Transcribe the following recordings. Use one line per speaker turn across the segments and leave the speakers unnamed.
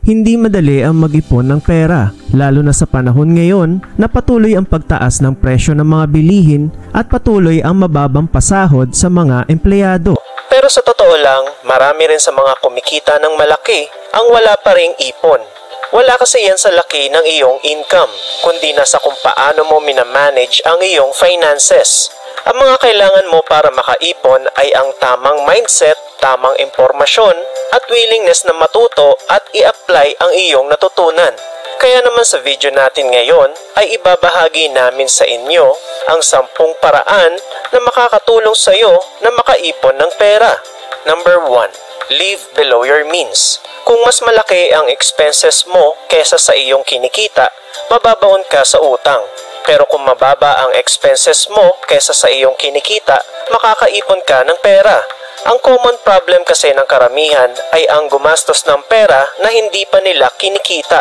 Hindi madali ang mag-ipon ng pera, lalo na sa panahon ngayon na patuloy ang pagtaas ng presyo ng mga bilihin at patuloy ang mababang pasahod sa mga empleyado. Pero sa totoo lang, marami rin sa mga kumikita ng malaki ang wala pa ring ipon. Wala kasi yan sa laki ng iyong income, kundi nasa kung paano mo minamanage ang iyong finances. Ang mga kailangan mo para makaipon ay ang tamang mindset, tamang impormasyon, at willingness na matuto at i-apply ang iyong natutunan. Kaya naman sa video natin ngayon ay ibabahagi namin sa inyo ang 10 paraan na makakatulong sa iyo na makaipon ng pera. Number 1. Live below your means. Kung mas malaki ang expenses mo kesa sa iyong kinikita, mababaon ka sa utang. Pero kung mababa ang expenses mo kesa sa iyong kinikita, makakaipon ka ng pera. Ang common problem kasi ng karamihan ay ang gumastos ng pera na hindi pa nila kinikita.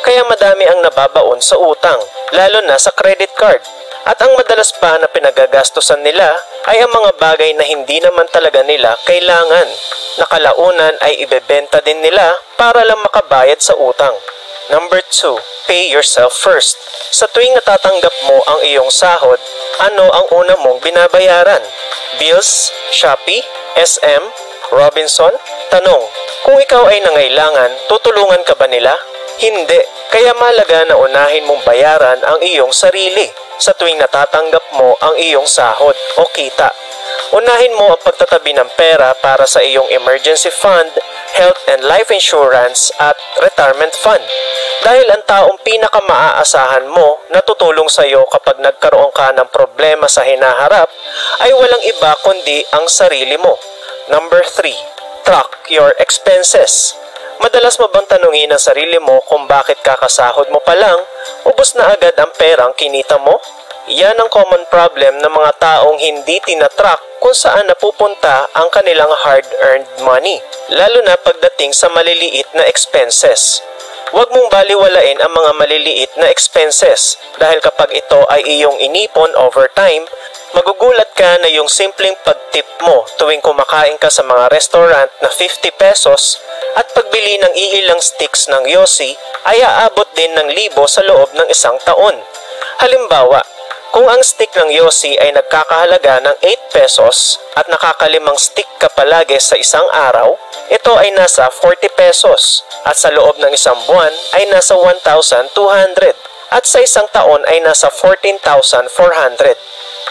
Kaya madami ang nababaon sa utang, lalo na sa credit card. At ang madalas pa na pinagagastusan nila ay ang mga bagay na hindi naman talaga nila kailangan. Nakalaunan ay ibebenta din nila para lang makabayad sa utang. Number 2. Pay yourself first. Sa tuwing natatanggap mo ang iyong sahod, ano ang una mong binabayaran? Bills, Shopee, SM, Robinson? Tanong, kung ikaw ay nangailangan, tutulungan ka ba nila? Hindi. Kaya mahalaga na unahin mong bayaran ang iyong sarili sa tuwing natatanggap mo ang iyong sahod o kita. Unahin mo ang pagtatabi ng pera para sa iyong emergency fund, health and life insurance at retirement fund. Dahil ang taong pinakamaaasahan mo na tutulong sa iyo kapag nagkaroon ka ng problema sa hinaharap ay walang iba kundi ang sarili mo. Number 3. Track your expenses. Madalas mo bang tanungin ang sarili mo kung bakit kakasahod mo pa lang, ubos na agad ang perang kinita mo? Yan ang common problem ng mga taong hindi tinatrack kung saan napupunta ang kanilang hard-earned money, lalo na pagdating sa maliliit na expenses. Huwag mong baliwalain ang mga maliliit na expenses dahil kapag ito ay iyong inipon over time, magugulat ka na yung simpleng pagtip mo tuwing kumakain ka sa mga restaurant na 50 pesos at pagbili ng iilang sticks ng yosi ay aabot din ng 1,000 sa loob ng isang taon. Halimbawa, kung ang stick ng yosi ay nagkakahalaga ng 8 pesos at nakakalimang stick ka palagi sa isang araw, ito ay nasa 40 pesos at sa loob ng isang buwan ay nasa 1,200 at sa isang taon ay nasa 14,400.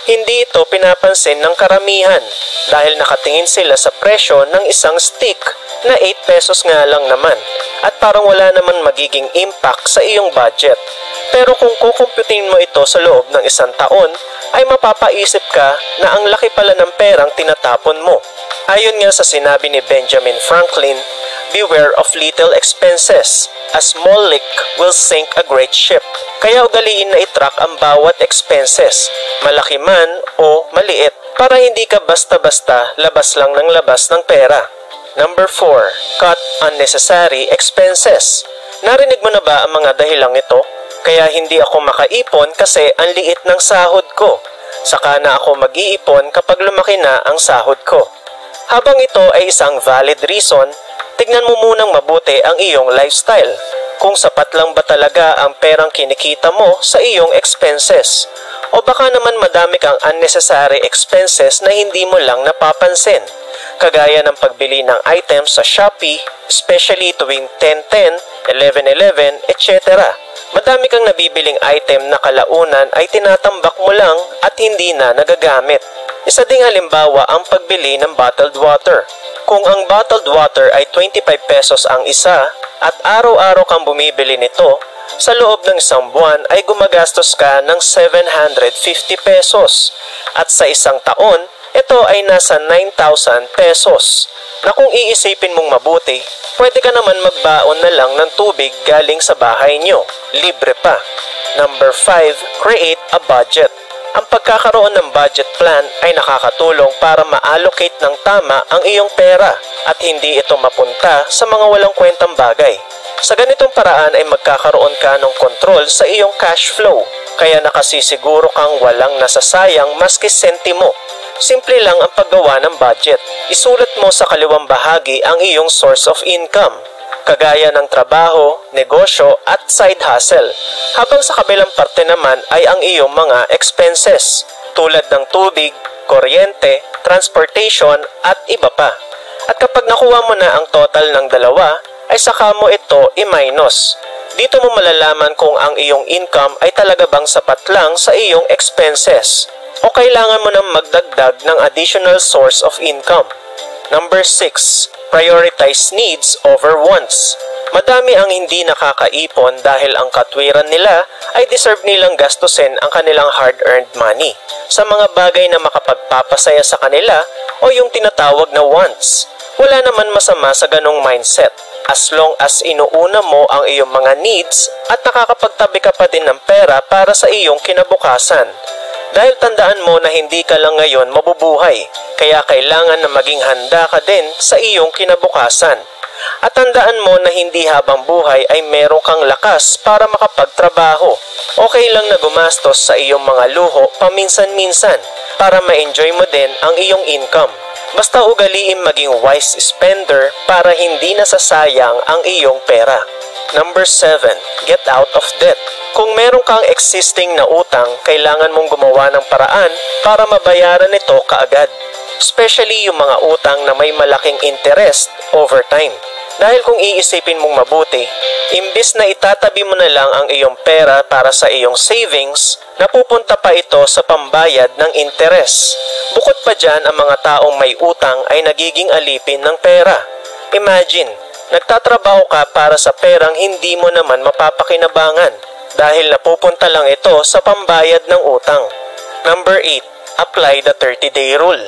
Hindi ito pinapansin ng karamihan dahil nakatingin sila sa presyo ng isang stick na 8 pesos nga lang naman at parang wala naman magiging impact sa iyong budget. Pero kung kukumputin mo ito sa loob ng isang taon, ay mapapaisip ka na ang laki pala ng perang tinatapon mo. Ayon nga sa sinabi ni Benjamin Franklin, beware of little expenses. A small leak will sink a great ship. Kaya ugaliin na itrack ang bawat expenses, malaki man o maliit, para hindi ka basta-basta labas lang ng labas ng pera. Number 4. Cut unnecessary expenses. Narinig mo na ba ang mga dahilang ito? Kaya hindi ako makaipon kasi ang liit ng sahod ko. Saka na ako mag-iipon kapag lumaki na ang sahod ko. Habang ito ay isang valid reason, tignan mo munang mabuti ang iyong lifestyle. Kung sapat lang ba talaga ang perang kinikita mo sa iyong expenses. O baka naman madami kang unnecessary expenses na hindi mo lang napapansin. Kagaya ng pagbili ng items sa Shopee, especially tuwing 10/10, 11/11, etc. Madami kang nabibiling item na kalaunan ay tinatambak mo lang at hindi na nagagamit. Isa ding halimbawa ang pagbili ng bottled water. Kung ang bottled water ay 25 pesos ang isa at araw-araw kang bumibili nito, sa loob ng isang buwan ay gumagastos ka ng 750 pesos at sa isang taon, ito ay nasa 9,000 pesos na kung iisipin mong mabuti, pwede ka naman magbaon na lang ng tubig galing sa bahay nyo. Libre pa. Number 5. Create a budget. Ang pagkakaroon ng budget plan ay nakakatulong para ma-allocate ng tama ang iyong pera at hindi ito mapunta sa mga walang kwentang bagay. Sa ganitong paraan ay magkakaroon ka ng kontrol sa iyong cash flow, kaya nakasisiguro kang walang nasasayang maski sentimo. Simple lang ang paggawa ng budget. Isulat mo sa kaliwang bahagi ang iyong source of income. kagaya ng trabaho, negosyo at side hustle. Habang sa kabilang parte naman ay ang iyong mga expenses tulad ng tubig, kuryente, transportation at iba pa. At kapag nakuha mo na ang total ng dalawa, ay saka mo ito i-minus. Dito mo malalaman kung ang iyong income ay talaga bang sapat lang sa iyong expenses o kailangan mo nang magdagdag ng additional source of income. Number 6. Prioritize needs over wants. Madami ang hindi nakakaipon dahil ang katwiran nila ay deserve nilang gastusin ang kanilang hard-earned money sa mga bagay na makapagpapasaya sa kanila o yung tinatawag na wants. Wala naman masama sa ganong mindset as long as inuuna mo ang iyong mga needs at nakakapagtabi ka pa din ng pera para sa iyong kinabukasan. Dahil tandaan mo na hindi ka lang ngayon mabubuhay, kaya kailangan na maging handa ka din sa iyong kinabukasan. At tandaan mo na hindi habang buhay ay meron kang lakas para makapagtrabaho. Okay lang na gumastos sa iyong mga luho paminsan-minsan para ma-enjoy mo din ang iyong income. Basta ugaliin maging wise spender para hindi nasasayang ang iyong pera. Number 7. Get out of debt. Kung meron kang existing na utang, kailangan mong gumawa ng paraan para mabayaran ito kaagad. Especially yung mga utang na may malaking interest over time. Dahil kung iisipin mong mabuti, imbis na itatabi mo na lang ang iyong pera para sa iyong savings, napupunta pa ito sa pambayad ng interest. Bukod pa dyan, ang mga taong may utang ay nagiging alipin ng pera. Imagine, nagtatrabaho ka para sa perang hindi mo naman mapapakinabangan dahil napupunta lang ito sa pambayad ng utang. Number 8. Apply the 30-day rule.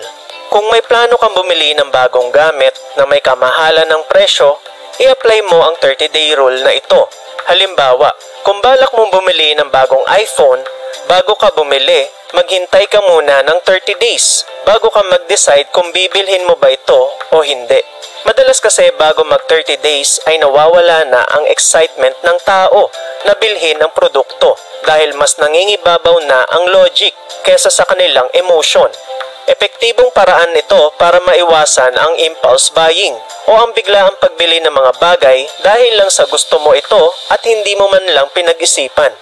Kung may plano kang bumili ng bagong gamit na may kamahalan ng presyo, i-apply mo ang 30-day rule na ito. Halimbawa, kung balak mong bumili ng bagong iPhone, bago ka bumili, maghintay ka muna ng 30 days bago ka mag-decide kung bibilhin mo ba ito o hindi. Madalas kasi bago mag 30 days ay nawawala na ang excitement ng tao na bilhin ang produkto dahil mas nangingibabaw na ang logic kesa sa kanilang emotion. Epektibong paraan nito para maiwasan ang impulse buying o ang biglaang pagbili ng mga bagay dahil lang sa gusto mo ito at hindi mo man lang pinag-isipan.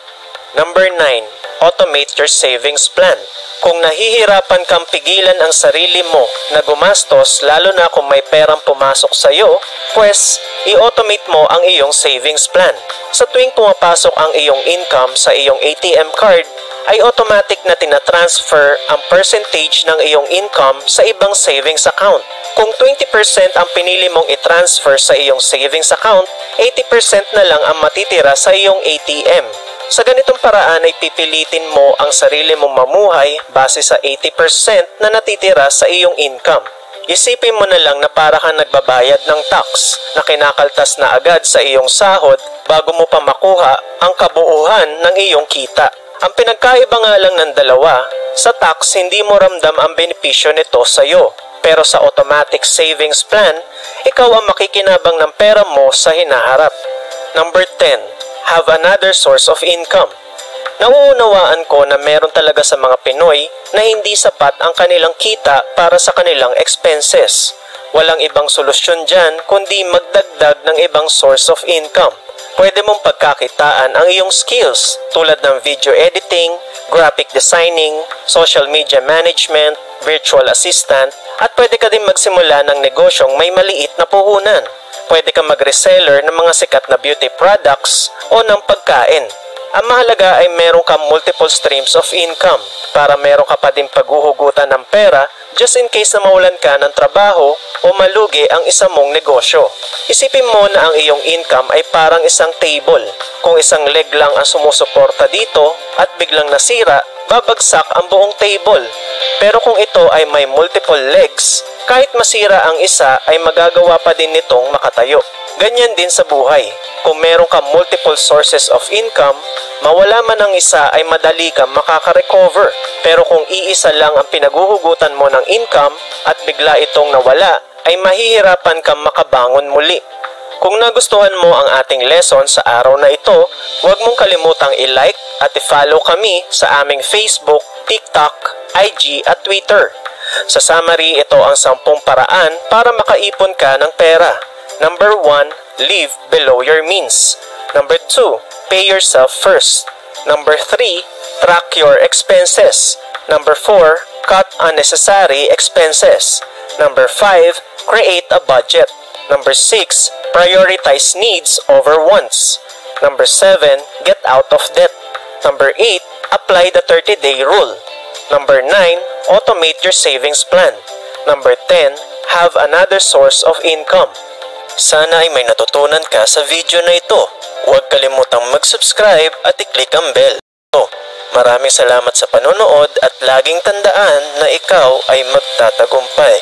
Number 9. Automate your savings plan. Kung nahihirapan kang pigilan ang sarili mo na gumastos lalo na kung may perang pumasok sa iyo, pues i-automate mo ang iyong savings plan. Sa tuwing pumapasok ang iyong income sa iyong ATM card, ay automatic na tinatransfer ang percentage ng iyong income sa ibang savings account. Kung 20% ang pinili mong i-transfer sa iyong savings account, 80% na lang ang matitira sa iyong ATM. Sa ganitong paraan ay pipilitin mo ang sarili mong mamuhay base sa 80% na natitira sa iyong income. Isipin mo na lang na para kang nagbabayad ng tax na kinakaltas na agad sa iyong sahod bago mo pa makuha ang kabuuhan ng iyong kita. Ang pinagkaiba nga lang ng dalawa, sa tax hindi mo ramdam ang benepisyo nito sa iyo. Pero sa automatic savings plan, ikaw ang makikinabang ng pera mo sa hinaharap. Number 10. Have another source of income. Nauunawaan ko na meron talaga sa mga Pinoy na hindi sapat ang kanilang kita para sa kanilang expenses. Walang ibang solusyon dyan kundi magdagdag ng ibang source of income. Pwede mong pagkakitaan ang iyong skills tulad ng video editing, graphic designing, social media management, virtual assistant, at pwede ka din magsimula ng negosyong may maliit na puhunan. Pwede ka mag-reseller ng mga sikat na beauty products o ng pagkain. Ang mahalaga ay meron kang multiple streams of income para meron ka pa din paghuhugutan ng pera just in case na mawalan ka ng trabaho o malugi ang isa mong negosyo. Isipin mo na ang iyong income ay parang isang table. Kung isang leg lang ang sumusuporta dito at biglang nasira, babagsak ang buong table. Pero kung ito ay may multiple legs, kahit masira ang isa ay magagawa pa din nitong makatayo. Ganyan din sa buhay. Kung meron kang multiple sources of income, mawala man ang isa ay madali kang makaka-recover. Pero kung iisa lang ang pinaguhugutan mo ng income at bigla itong nawala, ay mahihirapan kang makabangon muli. Kung nagustuhan mo ang ating lesson sa araw na ito, huwag mong kalimutang i-like at i-follow kami sa aming Facebook, TikTok, IG at Twitter. Sa summary, ito ang 10 paraan para makaipon ka ng pera. Number 1, live below your means. Number 2, pay yourself first. Number 3, track your expenses. Number 4, cut unnecessary expenses. Number 5, create a budget. Number 6, prioritize needs over wants. Number 7, get out of debt. Number 8, apply the 30-day rule. Number 9, automate your savings plan. Number 10, have another source of income. Sana ay may natutunan ka sa video na ito. Huwag kalimutang mag-subscribe at i-click ang bell. Maraming salamat sa panonood at laging tandaan na ikaw ay magtatagumpay.